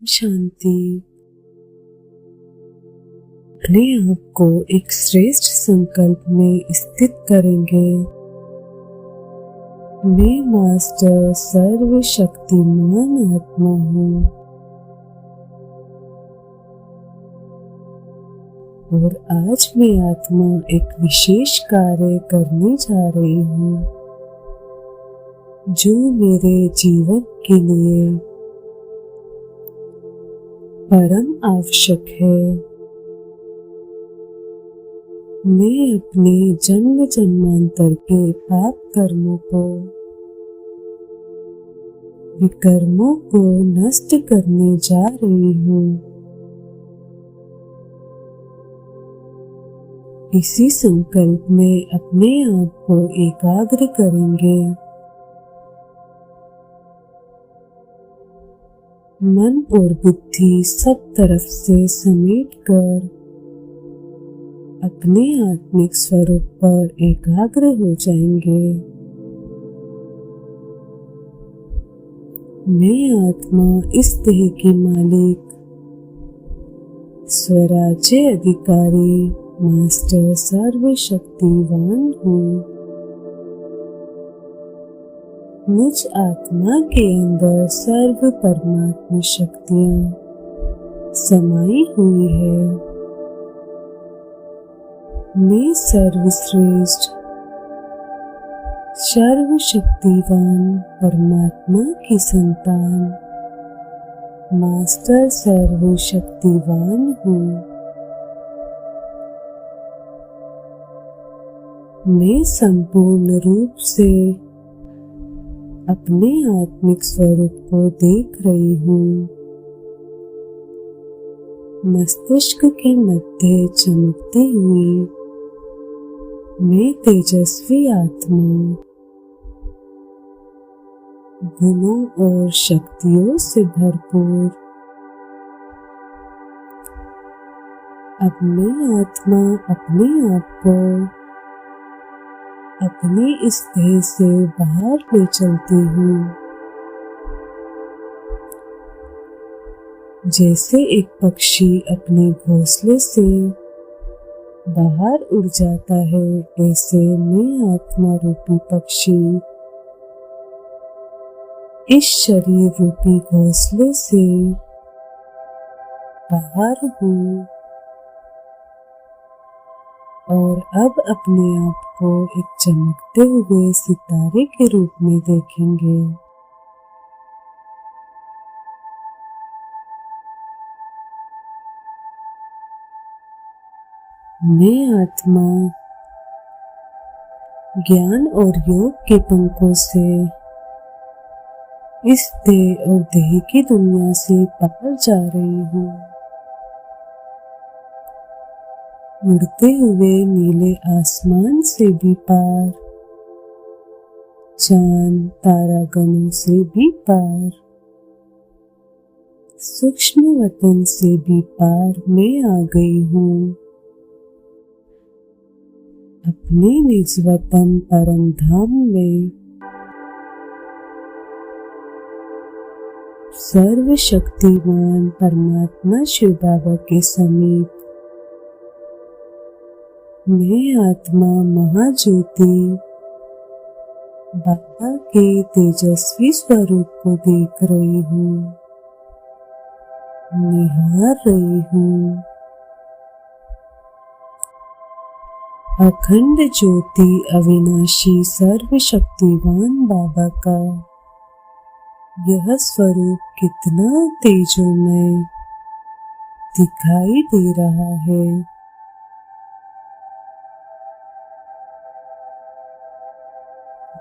शांति। अपने आप को एक श्रेष्ठ संकल्प में स्थित करेंगे। मैं मास्टर सर्वशक्तिमान आत्मा हूँ और आज मैं आत्मा एक विशेष कार्य करने जा रही हूँ जो मेरे जीवन के लिए परम आवश्यक है। मैं अपने जन्म जन्मांतर के पाप कर्मों को, विकर्मों को नष्ट करने जा रही हूँ। इसी संकल्प में अपने आप को एकाग्र करेंगे। मन और बुद्धि सब तरफ से समेटकर अपने आत्मिक स्वरूप पर एकाग्र हो जाएंगे। मैं आत्मा इस देह की मालिक, स्वराज्य अधिकारी, मास्टर सर्वशक्तिवान हूँ। मुझ आत्मा के अंदर सर्व परमात्मा शक्तियाँ समाई हुई है। मैं सर्वश्रेष्ठ, सर्वशक्तिवान परमात्मा की संतान, मास्टर सर्वशक्तिवान हूँ। मैं संपूर्ण रूप से अपने आत्मिक स्वरूप को देख रही हूँ। मस्तिष्क के मध्य चमकती हुई मैं तेजस्वी आत्मा गुणों और शक्तियों से भरपूर। अब मैं आत्मा अपने आप को अपने इस देह से बाहर ले चलती हूँ। जैसे एक पक्षी अपने घोंसले से बाहर उड़ जाता है, ऐसे मैं आत्मा रूपी पक्षी इस शरीर रूपी घोंसले से बाहर हूँ और अब अपने आप को एक चमकते हुए सितारे के रूप में देखेंगे। मैं आत्मा ज्ञान और योग के पंखों से इस देह और देह की दुनिया से बाहर जा रही हूँ। उड़ते हुए नीले आसमान से भी पार, चांद तारागणों से भी पार, सूक्ष्म वतन से भी पार मैं आ गई हूँ। अपने निज वतन परम धाम में सर्वशक्तिमान परमात्मा शिव बाबा के समीप मैं आत्मा महाज्योति बाबा के तेजस्वी स्वरूप को देख रही हूँ, निहार रही हूँ। अखंड ज्योति अविनाशी सर्वशक्तिवान बाबा का यह स्वरूप कितना तेजोमय दिखाई दे रहा है।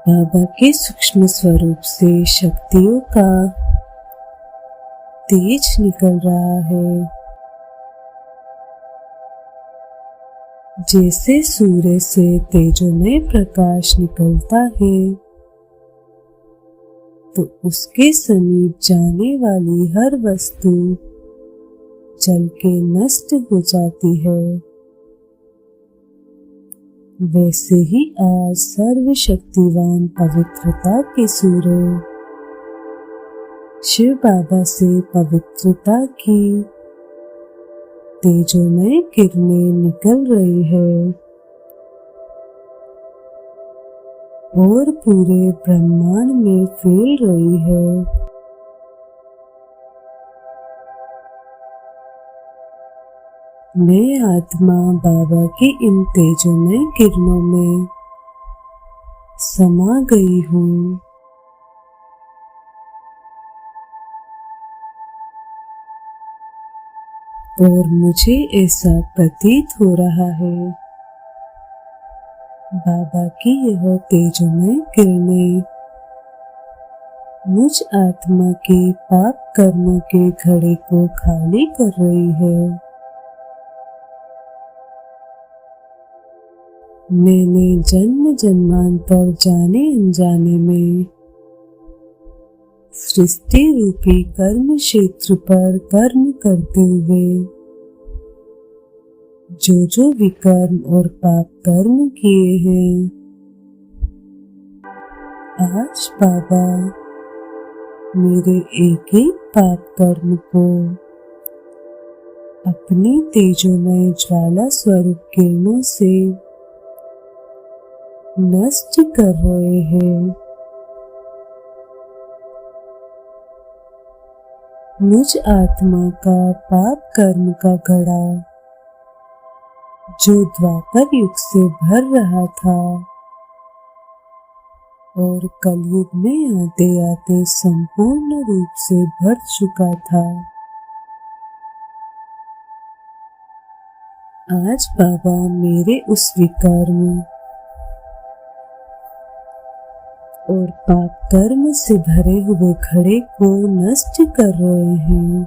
बाबा के सूक्ष्म स्वरूप से शक्तियों का तेज निकल रहा है। जैसे सूर्य से तेजोमय प्रकाश निकलता है तो उसके समीप जाने वाली हर वस्तु जल के नष्ट हो जाती है। वैसे ही आज सर्वशक्तिवान पवित्रता के सूर्य शिव बाबा से पवित्रता की तेजोमय किरणें निकल रही है और पूरे ब्रह्मांड में फैल रही है। मैं आत्मा बाबा की इन तेजोमय किरणों में समा गई हूँ और मुझे ऐसा प्रतीत हो रहा है बाबा की यह तेजोमय किरणें मुझ आत्मा के पाप कर्मों के घड़े को खाली कर रही है। मैंने जन्म जन्मांतर जाने अनजाने में सृष्टि रूपी कर्म क्षेत्र पर कर्म करते हुए जो विकर्म और पाप कर्म किए हैं, आज बाबा मेरे एक एक पाप कर्म को अपनी तेजोमय ज्वाला स्वरूप किरणों से नष्ट कर रहे हैं। मुझ आत्मा का पाप कर्म का घड़ा जो द्वापर युग से भर रहा था और कलयुग में आते आते संपूर्ण रूप से भर चुका था, आज बाबा मेरे उस विकर्म और पाप कर्म से भरे हुए घड़े को नष्ट कर रहे हैं।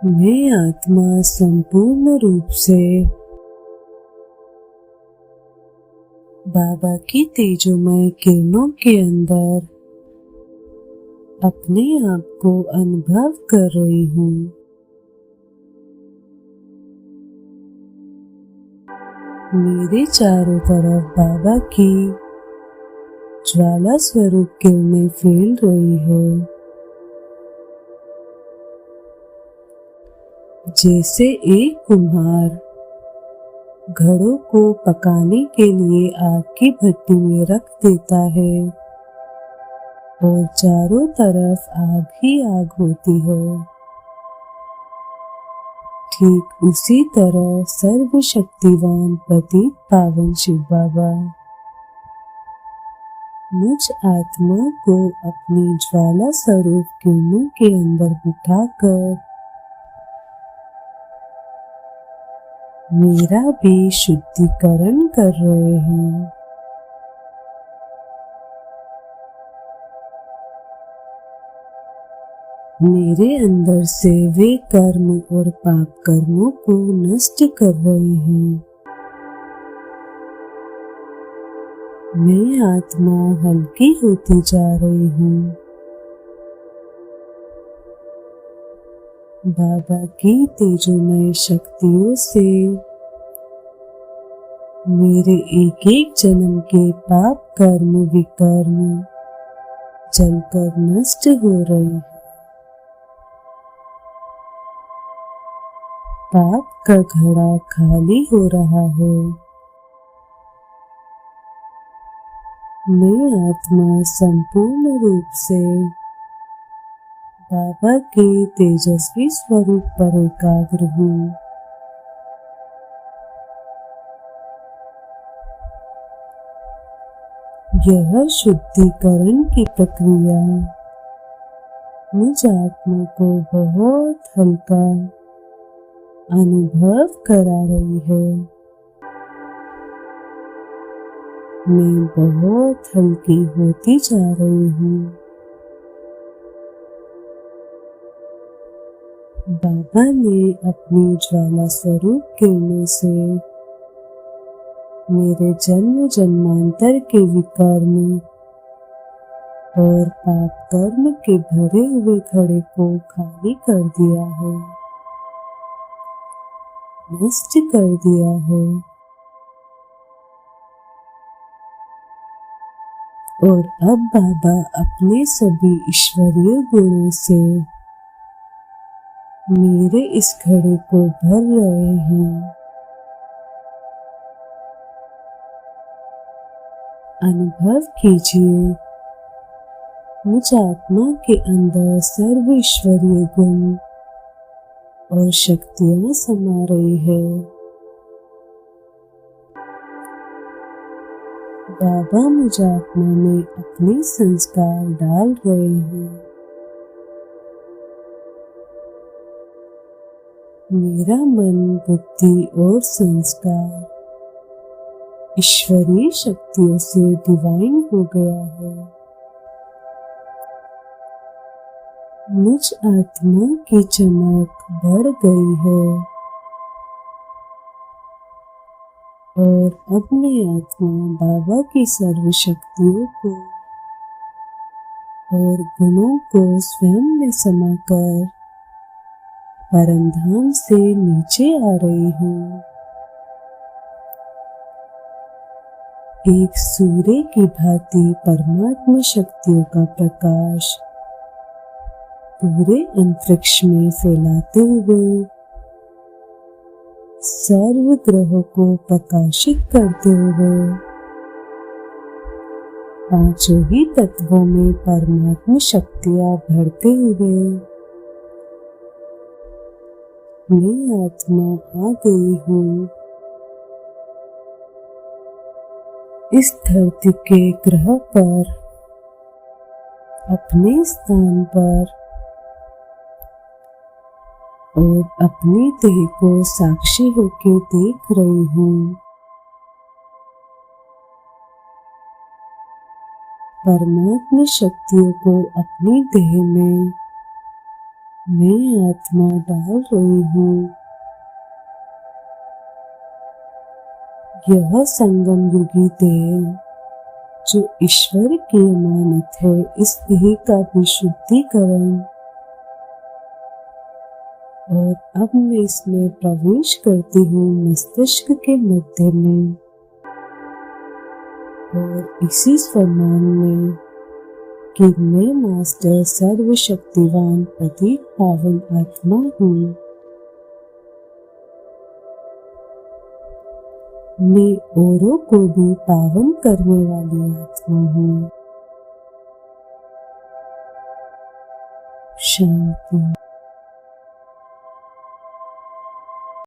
मैं आत्मा संपूर्ण रूप से बाबा की तेजोमय किरणों के अंदर अपने आप को अनुभव कर रही हूँ। मेरे चारों तरफ बाबा की ज्वाला स्वरूप किरणें फैल रही है, जैसे एक कुम्हार घड़ों को पकाने के लिए आग की भट्टी में रख देता है और चारों तरफ आग ही आग होती है। ठीक उसी तरह सर्वशक्तिवान पतित पावन शिव बाबा मुझ आत्मा को अपनी ज्वाला स्वरूप किरणों के अंदर बिठाकर मेरा भी शुद्धिकरण कर रहे हैं। मेरे अंदर से वे कर्म और पाप कर्मों को नष्ट कर रहे हैं। मैं आत्मा हल्की होती जा रही हूँ। बाबा की तेजोमय शक्तियों से मेरे एक एक जन्म के पाप कर्म विकर्म जलकर नष्ट हो रहे हैं। पाप का घड़ा खाली हो रहा है। मैं आत्मा संपूर्ण रूप से बाबा के तेजस्वी स्वरूप पर एकाग्र हूँ। यह शुद्धिकरण की प्रक्रिया मुझ आत्मा को बहुत हल्का अनुभव करा रही है। मैं बहुत हल्की होती जा रही हूँ। बाबा ने अपनी ज्वाला स्वरूप किरणों से मेरे जन्म जन्मांतर के विकर्म और पाप कर्म के भरे हुए घड़े को खाली कर दिया है, नष्ट कर दिया है और अब बाबा अपने सभी ईश्वरीय गुणों से मेरे इस घड़े को भर रहे हैं। अनुभव कीजिए, मुझ आत्मा के अंदर सर्व ईश्वरीय गुण और शक्तियां समा रही है। बाबा मुझ आत्मा में अपने संस्कार डाल रहे हैं। मेरा मन, बुद्धि और संस्कार ईश्वरीय शक्तियों से डिवाइन हो गया है। मुझ आत्मा की चमक बढ़ गई है और अब मैं आत्मा बाबा की सर्व शक्तियों को और गुणों को स्वयं में समाकर परमधाम से नीचे आ रही हूँ। एक सूर्य की भांति परमात्मा शक्तियों का प्रकाश पूरे अंतरिक्ष में फैलाते हुए सर्व ग्रहों को प्रकाशित करते हुए पांचों ही तत्वों में परमात्मा शक्तियां भरते हुए मैं आत्मा आ गई हूँ। इस धरती के ग्रह पर अपने स्थान पर और अपनी देह को साक्षी होकर देख रही हूँ। परमात्मा शक्तियों को अपनी देह में मैं आत्मा डाल रही हूँ। यह संगम युगी देह जो ईश्वर की अमानत है, इस देह का भी शुद्धिकरण और अब मैं इसमें प्रवेश करती हूँ मस्तिष्क के मध्य में और इसी स्वमान में कि मैं मास्टर सर्वशक्तिवान प्रतीक पावन आत्मा हूँ। मैं औरों को भी पावन करने वाली आत्मा हूँ। शांति।